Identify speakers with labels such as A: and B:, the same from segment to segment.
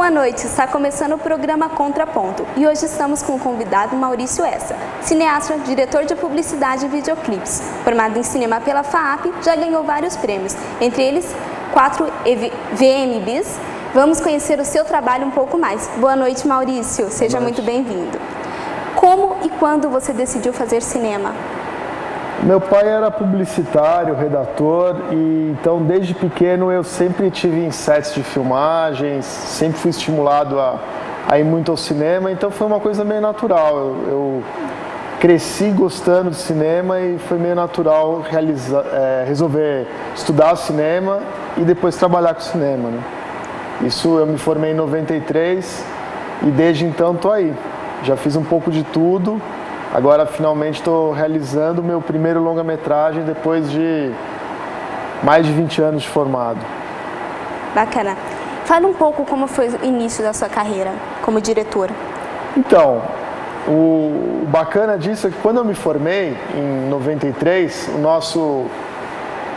A: Boa noite, está começando o programa Contraponto e hoje estamos com o convidado Maurício Essa, cineasta, diretor de publicidade e videoclipes. Formado em cinema pela FAAP, já ganhou vários prêmios, entre eles 4 VMBs. Vamos conhecer o seu trabalho um pouco mais. Boa noite, Maurício, seja muito bem-vindo. Como e quando você decidiu fazer cinema?
B: Meu pai era publicitário, redator, e então desde pequeno eu sempre tive em sets de filmagens, sempre fui estimulado a ir muito ao cinema, então foi uma coisa meio natural. Eu cresci gostando de cinema e foi meio natural resolver estudar cinema e depois trabalhar com cinema, né? Isso eu me formei em 93 e desde então estou aí. Já fiz um pouco de tudo. Agora, finalmente, estou realizando o meu primeiro longa-metragem depois de mais de 20 anos de formado. Bacana.
A: Fala um pouco como foi o início da sua carreira como diretor.
B: Então, o bacana disso é que quando eu me formei, em 93, o nosso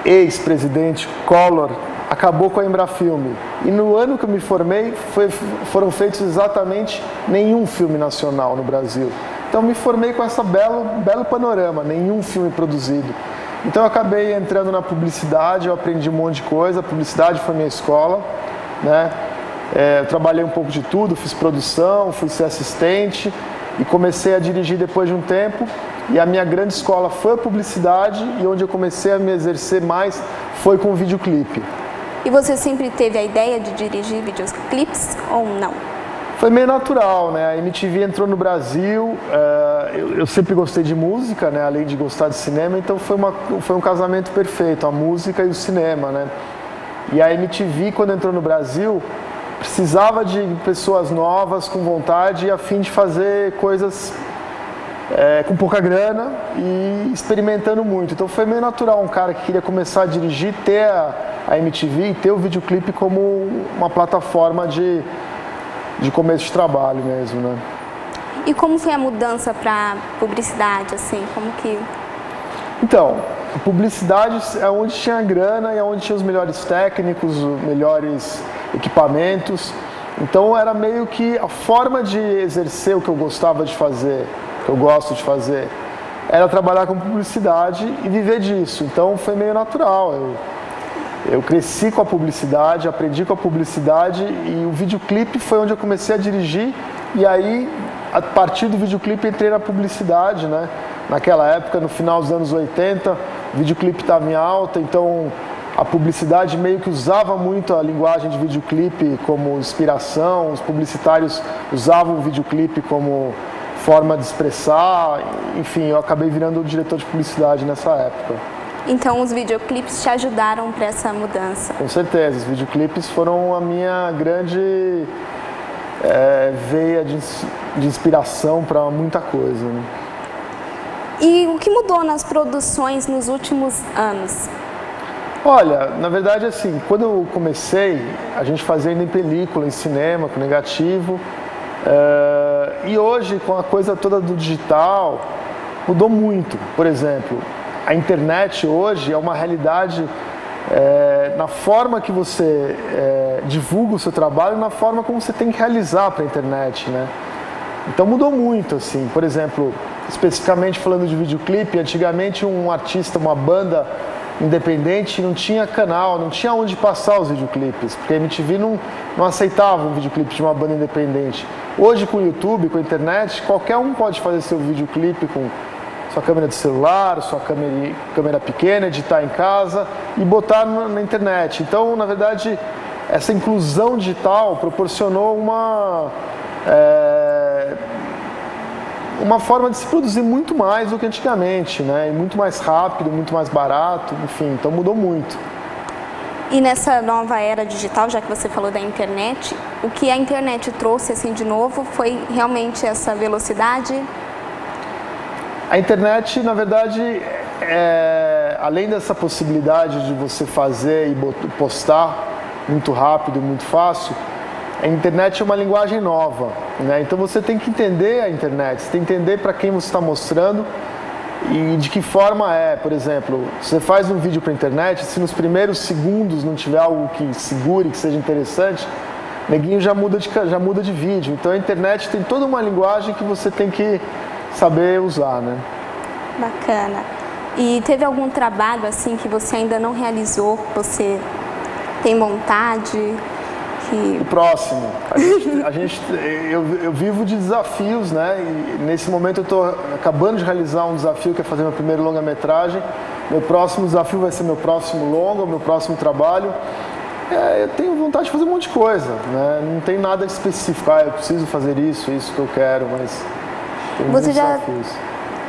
B: ex-presidente Collor acabou com a Embrafilme. E no ano que eu me formei, foram feitos exatamente nenhum filme nacional no Brasil. Então me formei com essa belo panorama, nenhum filme produzido. Então eu acabei entrando na publicidade, eu aprendi um monte de coisa, a publicidade foi minha escola, né? Eu trabalhei um pouco de tudo, fiz produção, fui ser assistente e comecei a dirigir depois de um tempo. E a minha grande escola foi a publicidade e onde eu comecei a me exercer mais foi com o videoclipe.
A: E você sempre teve a ideia de dirigir videoclipes ou não?
B: Foi meio natural, né? A MTV entrou no Brasil, eu sempre gostei de música, né? Além de gostar de cinema, então foi um casamento perfeito, a música e o cinema, né? E a MTV, quando entrou no Brasil, precisava de pessoas novas, com vontade e a fim de fazer coisas com pouca grana e experimentando muito. Então foi meio natural um cara que queria começar a dirigir, ter a MTV e ter o videoclipe como uma plataforma de começo de trabalho mesmo, né?
A: E como foi a mudança para publicidade, assim, como que...
B: Então, a publicidade é onde tinha grana e é onde tinha os melhores técnicos, os melhores equipamentos. Então era meio que a forma de exercer o que eu gostava de fazer, que eu gosto de fazer, era trabalhar com publicidade e viver disso. Então foi meio natural. Eu cresci com a publicidade, aprendi com a publicidade e o videoclipe foi onde eu comecei a dirigir e aí, a partir do videoclipe, entrei na publicidade, né? Naquela época, no final dos anos 80, o videoclipe estava em alta, então a publicidade meio que usava muito a linguagem de videoclipe como inspiração, os publicitários usavam o videoclipe como forma de expressar, enfim, eu acabei virando o diretor de publicidade nessa época.
A: Então os videoclipes te ajudaram para essa mudança?
B: Com certeza, os videoclipes foram a minha grande veia de inspiração para muita coisa, né?
A: E o que mudou nas produções nos últimos anos?
B: Olha, na verdade assim, quando eu comecei, a gente fazia ainda em película, em cinema, com negativo, e hoje com a coisa toda do digital, mudou muito. Por exemplo, a internet hoje é uma realidade na forma que você divulga o seu trabalho e na forma como você tem que realizar para a internet, né? Então mudou muito, assim. Por exemplo, especificamente falando de videoclipe, antigamente um artista, uma banda independente não tinha canal, não tinha onde passar os videoclipes, porque a MTV não aceitava um videoclipe de uma banda independente. Hoje com o YouTube, com a internet, qualquer um pode fazer seu videoclipe com sua câmera de celular, sua câmera pequena, editar em casa e botar na internet. Então, na verdade, essa inclusão digital proporcionou uma forma de se produzir muito mais do que antigamente, né? E muito mais rápido, muito mais barato, enfim, então mudou muito.
A: E nessa nova era digital, já que você falou da internet, o que a internet trouxe assim de novo foi realmente essa velocidade?
B: A internet, na verdade, além dessa possibilidade de você fazer e postar muito rápido, muito fácil, a internet é uma linguagem nova, né? Então você tem que entender a internet, você tem que entender para quem você está mostrando e de que forma é. Por exemplo, você faz um vídeo para a internet, se nos primeiros segundos não tiver algo que segure, que seja interessante, neguinho já muda de vídeo. Então a internet tem toda uma linguagem que você tem que saber usar, né?
A: Bacana. E teve algum trabalho assim que você ainda não realizou, que você tem vontade?
B: O próximo. Eu vivo de desafios, né? E nesse momento eu estou acabando de realizar um desafio que é fazer meu primeiro longa-metragem. Meu próximo desafio vai ser meu próximo longa, meu próximo trabalho. Eu tenho vontade de fazer um monte de coisa, né? Não tem nada específico. Eu preciso fazer isso que eu quero, mas tem muitos desafios.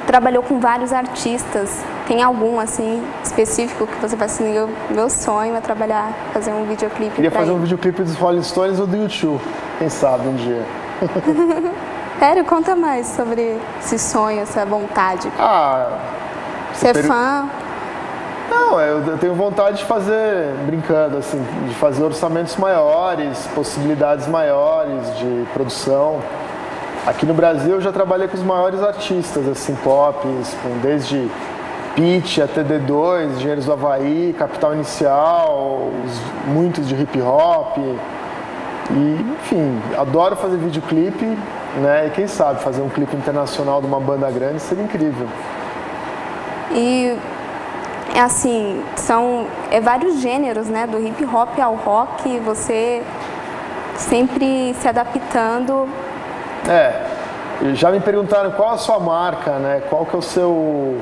A: Trabalhou com vários artistas. Tem algum, assim, específico que você vai assim, meu sonho é trabalhar, fazer um videoclipe?
B: Queria fazer um videoclipe dos Rolling Stones ou do U2, quem sabe um dia.
A: Sério? Conta mais sobre esse sonho, essa vontade. Ser fã?
B: Não, eu tenho vontade de fazer, brincando assim, de fazer orçamentos maiores, possibilidades maiores de produção. Aqui no Brasil eu já trabalhei com os maiores artistas, assim, pop, desde Pitty até D2, Engenheiros do Havaí, Capital Inicial, muitos de hip hop. E, enfim, adoro fazer videoclipe, né? E quem sabe fazer um clipe internacional de uma banda grande seria incrível.
A: E, assim, são vários gêneros, né? Do hip hop ao rock, você sempre se adaptando.
B: Já me perguntaram qual a sua marca, né? Qual que é o seu...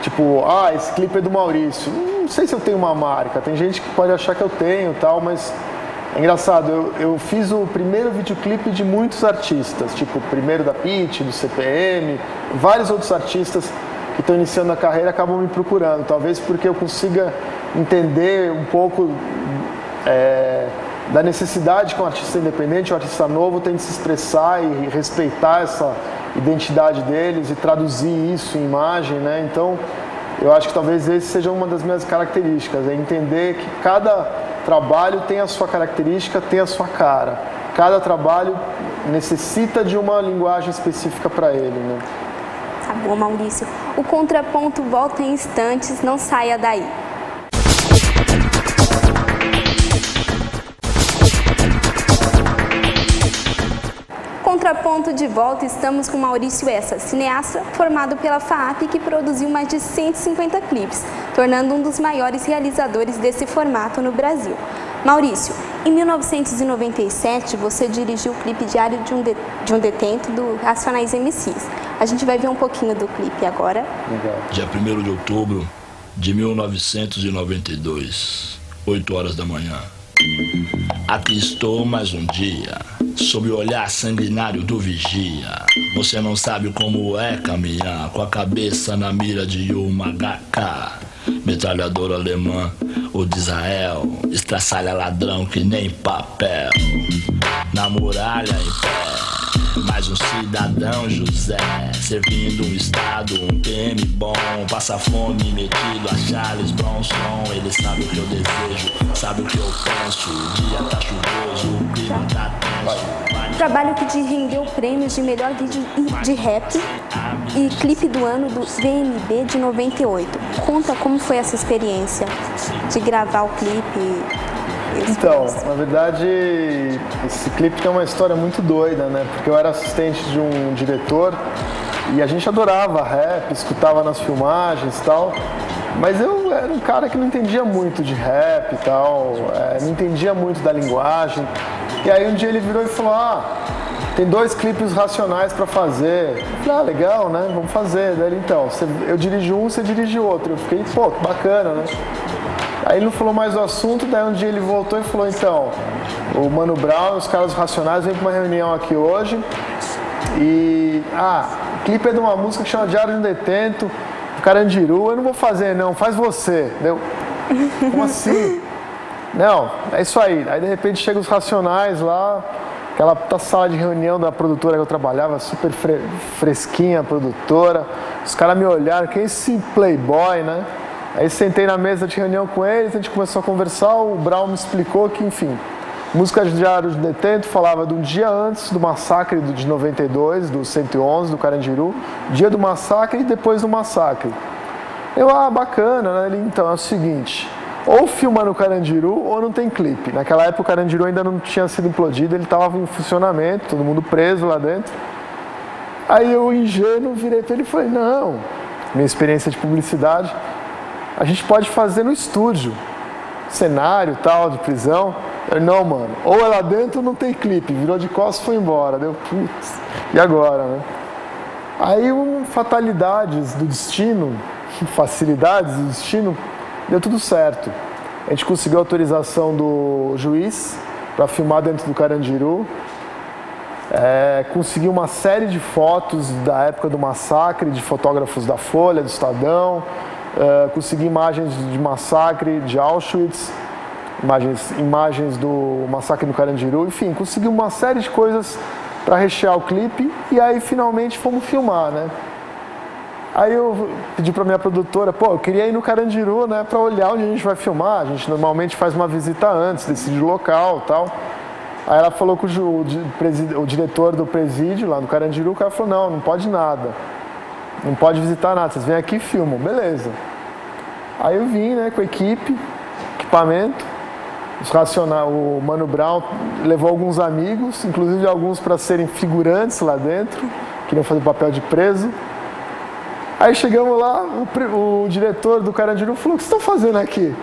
B: tipo, esse clipe é do Maurício. Não sei se eu tenho uma marca, tem gente que pode achar que eu tenho e tal, mas é engraçado, eu fiz o primeiro videoclipe de muitos artistas, tipo, o primeiro da Pitty, do CPM, vários outros artistas que estão iniciando a carreira acabam me procurando, talvez porque eu consiga entender um pouco da necessidade que um artista independente, um artista novo tem de se expressar e respeitar essa identidade deles e traduzir isso em imagem, né? Então, eu acho que talvez esse seja uma das minhas características, é entender que cada trabalho tem a sua característica, tem a sua cara. Cada trabalho necessita de uma linguagem específica para ele, né?
A: Tá bom, Maurício. O Contraponto volta em instantes, não saia daí. Contraponto de volta, estamos com Maurício Essa, cineasta formado pela FAAP que produziu mais de 150 clipes, tornando um dos maiores realizadores desse formato no Brasil. Maurício, em 1997 você dirigiu o clipe Diário de um Detento do Racionais MCs. A gente vai ver um pouquinho do clipe agora.
C: Legal. Dia 1º de outubro de 1992, 8 horas da manhã. Aqui estou mais um dia, sob o olhar sanguinário do vigia. Você não sabe como é caminhar com a cabeça na mira de uma HK. Metralhadora alemã ou de Israel, estraçalha ladrão que nem papel. Na muralha em pé, mais um cidadão José, servindo um estado, um PM bom, passa fome metido a Charles Bronson. Ele sabe o que eu desejo, sabe o que eu penso. O dia tá chuvoso, o clima tá tenso.
A: Trabalho que te rendeu prêmios de melhor vídeo de rap e clipe do ano do VMB de 98. Conta como foi essa experiência de gravar o clipe.
B: Então, na verdade, esse clipe tem uma história muito doida, né? Porque eu era assistente de um diretor e a gente adorava rap, escutava nas filmagens e tal, mas eu era um cara que não entendia muito de rap e tal, não entendia muito da linguagem. E aí um dia ele virou e falou, tem 2 clipes Racionais pra fazer. Eu falei, legal, né? Vamos fazer. Daí ele, então, eu dirijo um, você dirige outro. Eu fiquei, que bacana, né? Aí ele não falou mais do assunto, daí um dia ele voltou e falou, então, o Mano Brown e os caras Racionais vêm pra uma reunião aqui hoje e, o clipe é de uma música que chama Diário de um Detento, do Carandiru, eu não vou fazer não, faz você. Deu, como assim? Não, é isso aí. Aí de repente chegam os Racionais lá, aquela sala de reunião da produtora que eu trabalhava, super fresquinha a produtora, os caras me olharam, quem é esse playboy, né? Aí sentei na mesa de reunião com eles, a gente começou a conversar, o Brown me explicou que, enfim, música de Diário de Detento falava de um dia antes do massacre de 92, do 111, do Carandiru, dia do massacre e depois do massacre. Eu, bacana, né? Ele, então, é o seguinte, ou filma no Carandiru ou não tem clipe. Naquela época o Carandiru ainda não tinha sido implodido, ele estava em funcionamento, todo mundo preso lá dentro. Aí eu, ingênuo, virei para ele e falei, não, minha experiência de publicidade, a gente pode fazer no estúdio, cenário tal, de prisão. Eu, não, mano, ou é lá dentro ou não tem clipe. Virou de costas e foi embora. Deu, putz, e agora, né? Aí, fatalidades do destino, facilidades do destino, deu tudo certo. A gente conseguiu a autorização do juiz para filmar dentro do Carandiru. Consegui uma série de fotos da época do massacre, de fotógrafos da Folha, do Estadão. Consegui imagens de massacre de Auschwitz, imagens do massacre do Carandiru. Enfim, consegui uma série de coisas para rechear o clipe e aí finalmente fomos filmar, né? Aí eu pedi para minha produtora, pô, eu queria ir no Carandiru, né, para olhar onde a gente vai filmar. A gente normalmente faz uma visita antes, decide o local e tal. Aí ela falou com o diretor do presídio lá no Carandiru, o cara falou, não pode nada. Não pode visitar nada, vocês vêm aqui e filmam. Beleza. Aí eu vim, né, com a equipe, equipamento. O Mano Brown levou alguns amigos, inclusive alguns para serem figurantes lá dentro, queriam fazer papel de preso. Aí chegamos lá, o diretor do Carandiru falou, o que vocês estão fazendo aqui?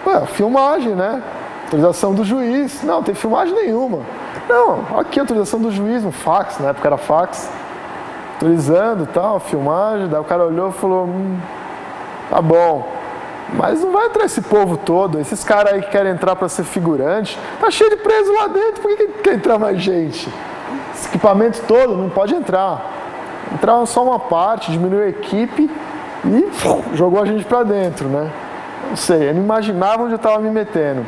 B: Ué, filmagem, né? Autorização do juiz. Não, tem filmagem nenhuma. Não, aqui a autorização do juiz, no fax, na época era fax. Autorizando e tal, filmagem. Daí o cara olhou e falou, tá bom, mas não vai entrar esse povo todo, esses caras aí que querem entrar para ser figurante, tá cheio de preso lá dentro, por que quer entrar mais gente? Esse equipamento todo não pode entrar. Entrava só uma parte, diminuiu a equipe e jogou a gente para dentro, né? Não sei, eu não imaginava onde eu estava me metendo.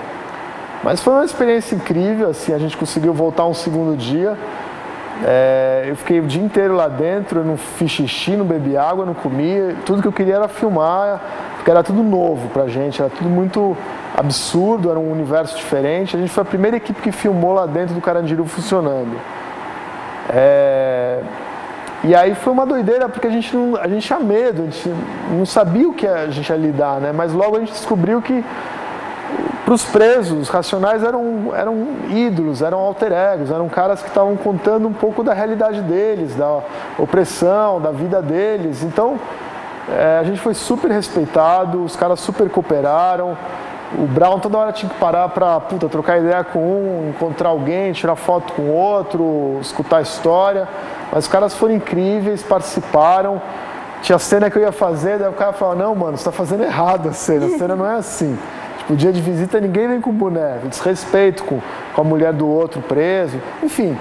B: Mas foi uma experiência incrível, assim, a gente conseguiu voltar um segundo dia. Eu fiquei o dia inteiro lá dentro, eu não fiz xixi, não bebi água, não comia. Tudo que eu queria era filmar, porque era tudo novo pra gente, era tudo muito absurdo, era um universo diferente. A gente foi a primeira equipe que filmou lá dentro do Carandiru funcionando. E aí foi uma doideira, porque a gente tinha medo, a gente não sabia o que a gente ia lidar, né? Mas logo a gente descobriu que para os presos, os Racionais eram ídolos, eram alter egos, eram caras que estavam contando um pouco da realidade deles, da opressão, da vida deles. Então, a gente foi super respeitado, os caras super cooperaram. O Brown toda hora tinha que parar para trocar ideia com um, encontrar alguém, tirar foto com o outro, escutar a história. Mas os caras foram incríveis, participaram. Tinha cena que eu ia fazer, daí o cara falava, não, mano, você está fazendo errado a cena não é assim. No dia de visita ninguém vem com boné, desrespeito com a mulher do outro preso, enfim.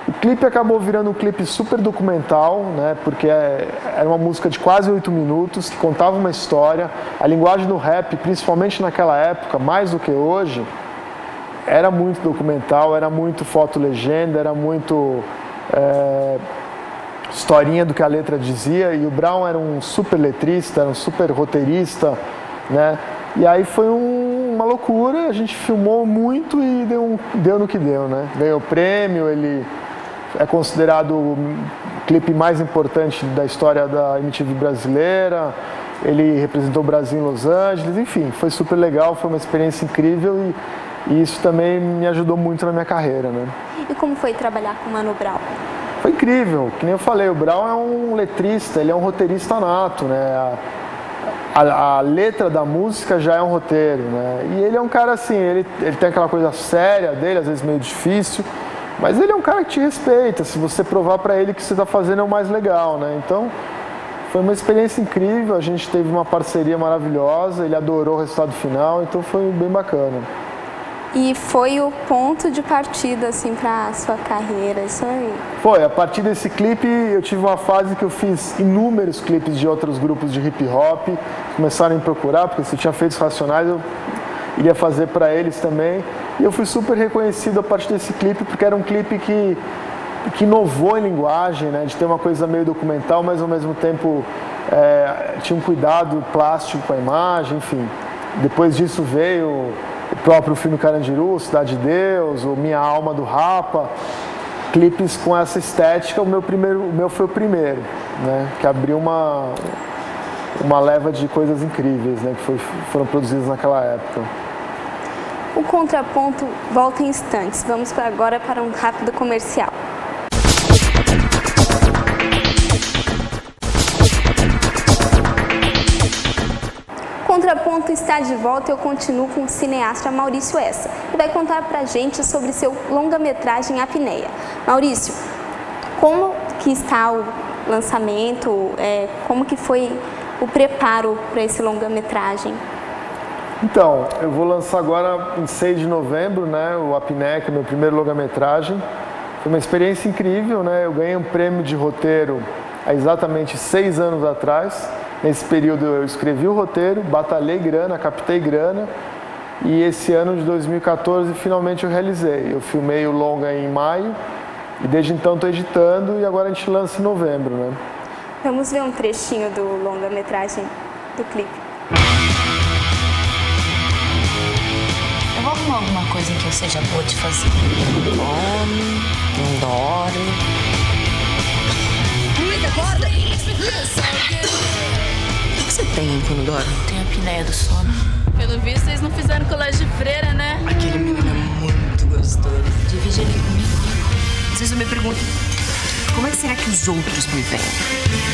B: O clipe acabou virando um clipe super documental, né, porque era uma música de quase 8 minutos, que contava uma história. A linguagem do rap, principalmente naquela época, mais do que hoje, era muito documental, era muito foto-legenda, era muito historinha do que a letra dizia. E o Brown era um super letrista, era um super roteirista, né? E aí foi uma loucura, a gente filmou muito e deu no que deu, né? Ganhou prêmio, ele é considerado o clipe mais importante da história da MTV brasileira, ele representou o Brasil em Los Angeles, enfim, foi super legal, foi uma experiência incrível e isso também me ajudou muito na minha carreira, né?
A: E como foi trabalhar com o Mano Brown?
B: Foi incrível, que nem eu falei, o Brown é um letrista, ele é um roteirista nato, né? A letra da música já é um roteiro, né? E ele é um cara assim, ele tem aquela coisa séria dele, às vezes meio difícil, mas ele é um cara que te respeita, se você provar pra ele que o que você tá fazendo é o mais legal, né? Então, foi uma experiência incrível, a gente teve uma parceria maravilhosa, ele adorou o resultado final, então foi bem bacana.
A: E foi o ponto de partida, assim, pra sua carreira, isso aí?
B: Foi, a partir desse clipe eu tive uma fase que eu fiz inúmeros clipes de outros grupos de hip hop, começaram a me procurar, porque se eu tinha feito os Racionais eu iria fazer pra eles também. E eu fui super reconhecido a partir desse clipe, porque era um clipe que inovou em linguagem, né, de ter uma coisa meio documental, mas ao mesmo tempo tinha um cuidado plástico com a imagem, enfim. Depois disso veio o próprio filme Carandiru, Cidade de Deus, o Minha Alma do Rapa, clipes com essa estética. O meu foi o primeiro, né, que abriu uma leva de coisas incríveis, né, que foram produzidas naquela época.
A: O Contraponto volta em instantes. Vamos agora para um rápido comercial. Contraponto está de volta e eu continuo com o cineasta Maurício Essa, que vai contar pra gente sobre seu longa-metragem Apneia. Maurício, como que está o lançamento, como que foi o preparo para esse longa-metragem?
B: Então, eu vou lançar agora em 6 de novembro, né, o Apneia, que é meu primeiro longa-metragem. Foi uma experiência incrível, né, eu ganhei um prêmio de roteiro há exatamente 6 anos atrás. Nesse período eu escrevi o roteiro, batalhei grana, captei grana e esse ano de 2014 finalmente eu realizei. Eu filmei o longa em maio e desde então estou editando e agora a gente lança em novembro, né?
A: Vamos ver um trechinho do longa-metragem do clipe.
D: Eu vou arrumar alguma coisa em que eu seja boa de fazer. Come, não dorme. Luísa, acorda! O que você tem quando dorme? Tenho a apneia do sono.
E: Pelo visto, vocês não fizeram colégio de freira, né?
D: Aquele menino é muito gostoso. Divide ele comigo. Às vezes eu me pergunto, como é que será que os outros me veem?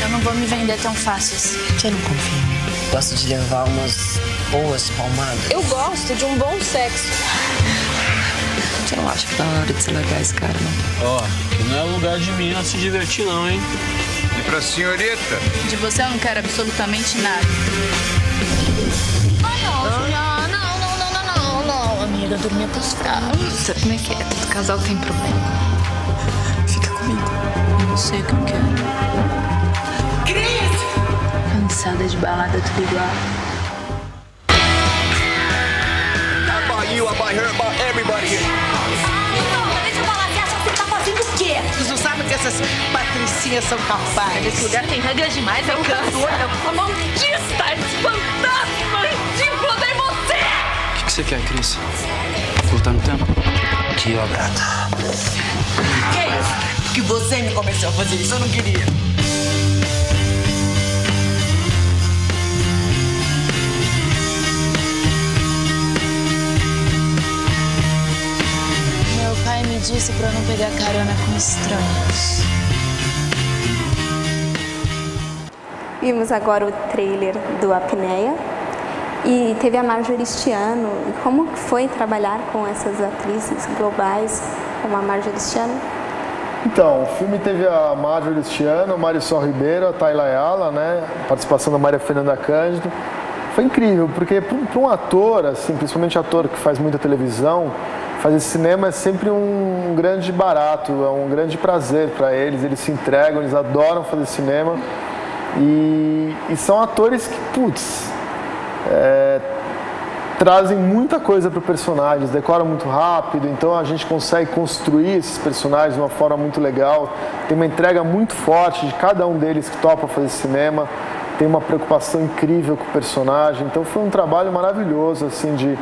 E: Eu não vou me vender tão fácil assim.
D: Você não confia em mim? Gosto de levar umas boas palmadas.
E: Eu gosto de um bom sexo.
D: Você não acha que tá na hora de se largar esse cara, não?
F: Ó, não é lugar de menina se divertir não, hein?
G: E pra senhorita?
E: De você eu não quero absolutamente nada.
D: Não, amiga, eu dormia pros fracos. Sabe como é que é? Todo casal tem problema. Fica comigo.
E: Eu não sei o que eu quero.
D: Cris!
E: Cansada de balada tudo igual.
G: I buy you, I buy her, I buy everybody here.
D: Deixa eu falar, você acha que você tá fazendo o quê? Vocês não sabem que essas patricinhas são capazes.
E: Esse lugar tem regra demais, eu canso. A maldita, esse fantasma de poder você!
F: O que você quer, Cris? Voltar no tempo?
D: Que gata. Que isso? Que você me convenceu a fazer isso, eu não queria.
E: Meu pai me disse pra eu não pegar carona com estranhos.
A: Vimos agora o trailer do Apneia e teve a Marjorie este ano. Como foi trabalhar com essas atrizes globais como a Marjorie este ano?
B: Então, o filme teve a Marjorie este ano, a Marisol Ribeiro, a Tayla Ayala, né, participação da Maria Fernanda Cândido. Foi incrível, porque para um ator, assim, principalmente ator que faz muita televisão, fazer cinema é sempre um grande barato, é um grande prazer para eles se entregam, eles adoram fazer cinema. E são atores que, trazem muita coisa para o personagem, decoram muito rápido, então a gente consegue construir esses personagens de uma forma muito legal. Tem uma entrega muito forte de cada um deles que topa fazer cinema, tem uma preocupação incrível com o personagem, então foi um trabalho maravilhoso, assim,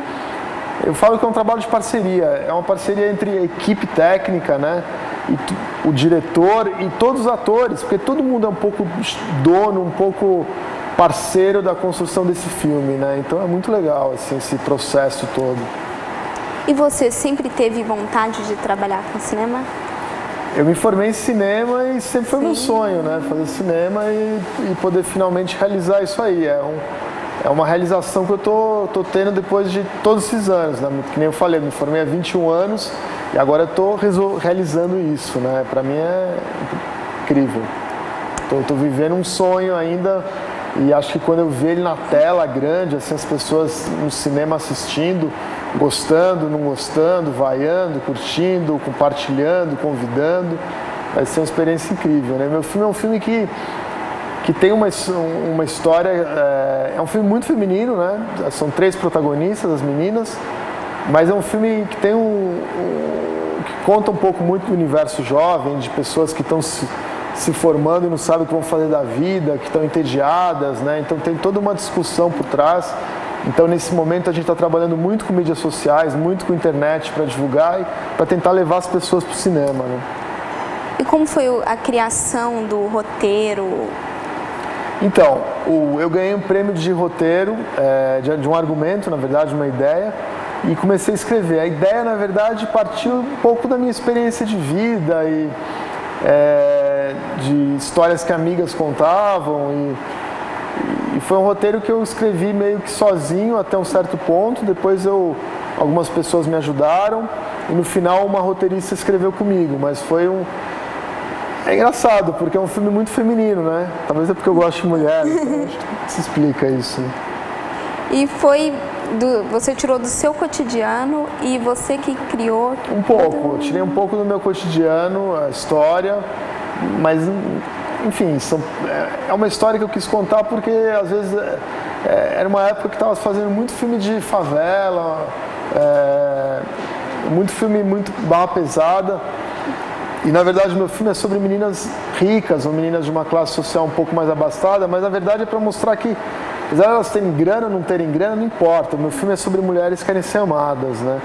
B: eu falo que é um trabalho de parceria, é uma parceria entre a equipe técnica, né, e o diretor e todos os atores, porque todo mundo é um pouco dono, um pouco parceiro da construção desse filme, né? Então é muito legal, assim, esse processo todo.
A: E você sempre teve vontade de trabalhar com cinema?
B: Eu me formei em cinema e sempre foi meu sonho, né? Fazer cinema e poder finalmente realizar isso aí. É uma realização que eu tô tendo depois de todos esses anos, né? Que nem eu falei, eu me formei há 21 anos e agora eu tô realizando isso, né? Para mim é incrível. Tô vivendo um sonho ainda e acho que quando eu ver ele na tela grande, assim, as pessoas no cinema assistindo, gostando, não gostando, vaiando, curtindo, compartilhando, convidando, vai ser uma experiência incrível, né? Meu filme é um filme que tem uma história, é um filme muito feminino, né? São 3 protagonistas, as meninas, mas é um filme que tem que conta um pouco muito do universo jovem, de pessoas que estão se formando e não sabem o que vão fazer da vida, que estão entediadas, né? Então tem toda uma discussão por trás. Então nesse momento a gente está trabalhando muito com mídias sociais, muito com internet para divulgar e para tentar levar as pessoas para o cinema, né?
A: E como foi a criação do roteiro?
B: Então, eu ganhei um prêmio de roteiro, de um argumento, na verdade, uma ideia, e comecei a escrever. A ideia, na verdade, partiu um pouco da minha experiência de vida e de histórias que amigas contavam. E foi um roteiro que eu escrevi meio que sozinho até um certo ponto. Depois algumas pessoas me ajudaram e no final uma roteirista escreveu comigo, mas foi É engraçado, porque é um filme muito feminino, né? Talvez é porque eu gosto de mulher, então acho que se explica isso.
A: E você tirou do seu cotidiano e você que criou...
B: Um pouco, eu tirei um pouco do meu cotidiano, a história, mas, enfim, é uma história que eu quis contar porque, às vezes, era uma época que estava fazendo muito filme de favela, muito filme, muito barra pesada. E, na verdade, meu filme é sobre meninas ricas, ou meninas de uma classe social um pouco mais abastada, mas, na verdade, é para mostrar que, apesar de elas terem grana ou não terem grana, não importa. O meu filme é sobre mulheres que querem ser amadas, né?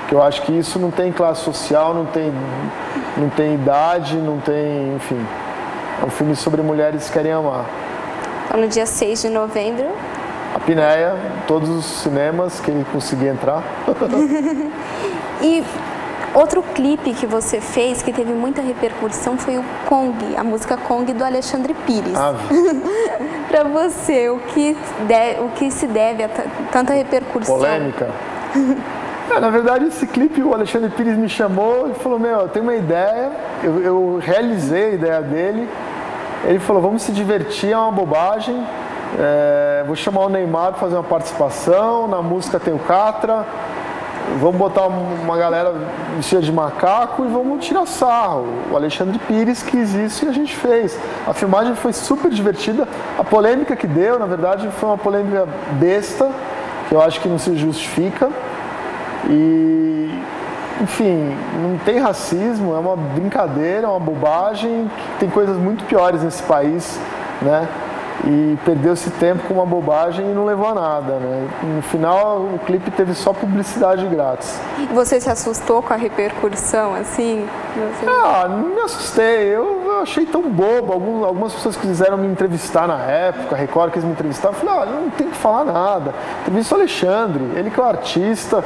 B: Que eu acho que isso não tem classe social, não tem idade, não tem, enfim. É um filme sobre mulheres que querem amar.
A: Então, no dia 6 de novembro...
B: A Pinéia, todos os cinemas que ele conseguir entrar.
A: E... outro clipe que você fez, que teve muita repercussão, foi o Kong, a música Kong do Alexandre Pires. Para você, o que se deve a tanta repercussão?
B: Polêmica. Na verdade, esse clipe, o Alexandre Pires me chamou e falou, eu tenho uma ideia, eu realizei a ideia dele. Ele falou, vamos se divertir, é uma bobagem. Vou chamar o Neymar para fazer uma participação, na música tem o Catra. Vamos botar uma galera vestida de macaco e vamos tirar sarro. O Alexandre Pires quis isso e a gente fez. A filmagem foi super divertida. A polêmica que deu, na verdade, foi uma polêmica besta, que eu acho que não se justifica. E, enfim, não tem racismo, é uma brincadeira, é uma bobagem. Tem coisas muito piores nesse país, né? E perdeu-se tempo com uma bobagem e não levou a nada, né? No final, o clipe teve só publicidade grátis.
A: Você se assustou com a repercussão, assim?
B: Não me assustei. Eu achei tão bobo. Algumas pessoas quiseram me entrevistar na época, a Record quis me entrevistar. Eu falei, não tem que falar nada. Entrevista o Alexandre, ele que é o artista.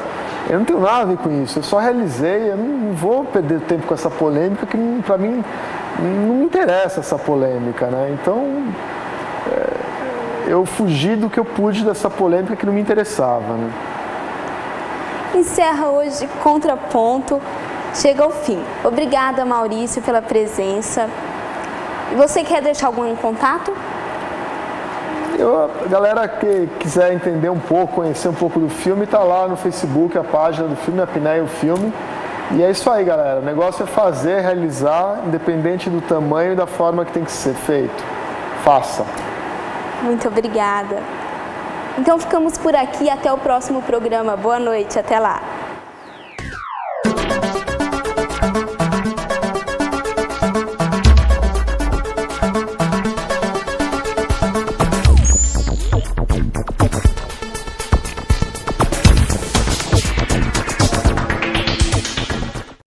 B: Eu não tenho nada a ver com isso. Eu só realizei, eu não vou perder tempo com essa polêmica, que pra mim não me interessa essa polêmica, né? Então... eu fugi do que eu pude dessa polêmica que não me interessava, né?
A: Encerra hoje Contraponto, chega ao fim. Obrigada, Maurício, pela presença. Você quer deixar algum contato?
B: A galera que quiser entender um pouco, conhecer um pouco do filme, tá lá no Facebook, a página do filme, a Pinéia o Filme. E é isso aí, galera. O negócio é fazer, realizar, independente do tamanho e da forma que tem que ser feito. Faça.
A: Muito obrigada. Então ficamos por aqui, até o próximo programa. Boa noite, até lá.